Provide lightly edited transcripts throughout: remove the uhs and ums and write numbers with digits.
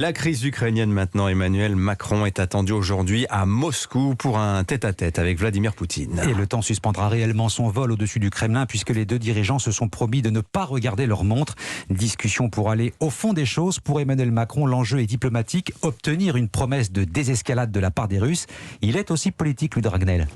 La crise ukrainienne maintenant, Emmanuel Macron est attendu aujourd'hui à Moscou pour un tête-à-tête avec Vladimir Poutine. Et le temps suspendra réellement son vol au-dessus du Kremlin puisque les deux dirigeants se sont promis de ne pas regarder leur montre. Discussion pour aller au fond des choses. Pour Emmanuel Macron, l'enjeu est diplomatique, obtenir une promesse de désescalade de la part des Russes. Il est aussi politique, Louis Dragnel.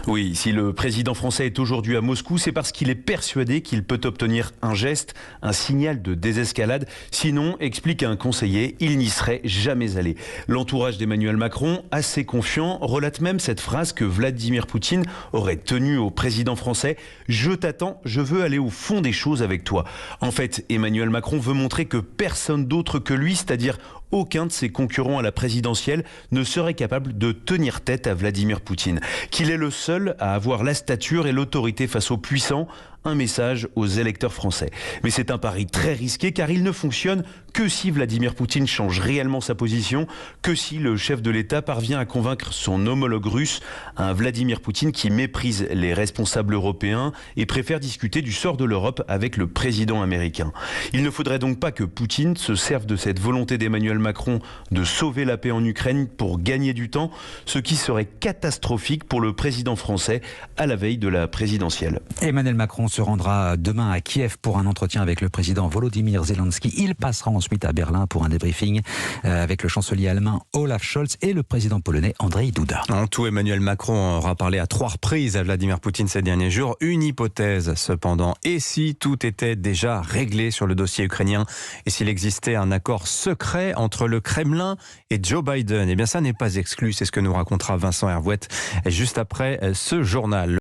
Oui, si le président français est aujourd'hui à Moscou, c'est parce qu'il est persuadé qu'il peut obtenir un geste, un signal de désescalade. Sinon, explique un conseiller, il n'y serait jamais allé. L'entourage d'Emmanuel Macron, assez confiant, relate même cette phrase que Vladimir Poutine aurait tenue au président français. « Je t'attends, je veux aller au fond des choses avec toi ». En fait, Emmanuel Macron veut montrer que personne d'autre que lui, c'est-à-dire aucun de ses concurrents à la présidentielle, ne serait capable de tenir tête à Vladimir Poutine. Qu'il est le seul à avoir la stature et l'autorité face aux puissants, un message aux électeurs français. Mais c'est un pari très risqué car il ne fonctionne que si Vladimir Poutine change réellement sa position, que si le chef de l'État parvient à convaincre son homologue russe, un Vladimir Poutine qui méprise les responsables européens et préfère discuter du sort de l'Europe avec le président américain. Il ne faudrait donc pas que Poutine se serve de cette volonté d'Emmanuel Macron de sauver la paix en Ukraine pour gagner du temps, ce qui serait catastrophique pour le président français à la veille de la présidentielle. Emmanuel Macron se rendra demain à Kiev pour un entretien avec le président Volodymyr Zelensky. Il passera ensuite à Berlin pour un débriefing avec le chancelier allemand Olaf Scholz et le président polonais Andrzej Duda. En tout, Emmanuel Macron aura parlé à 3 reprises à Vladimir Poutine ces derniers jours. Une hypothèse cependant, et si tout était déjà réglé sur le dossier ukrainien et s'il existait un accord secret entre le Kremlin et Joe Biden? Eh bien ça n'est pas exclu, c'est ce que nous racontera Vincent Hervouet juste après ce journal.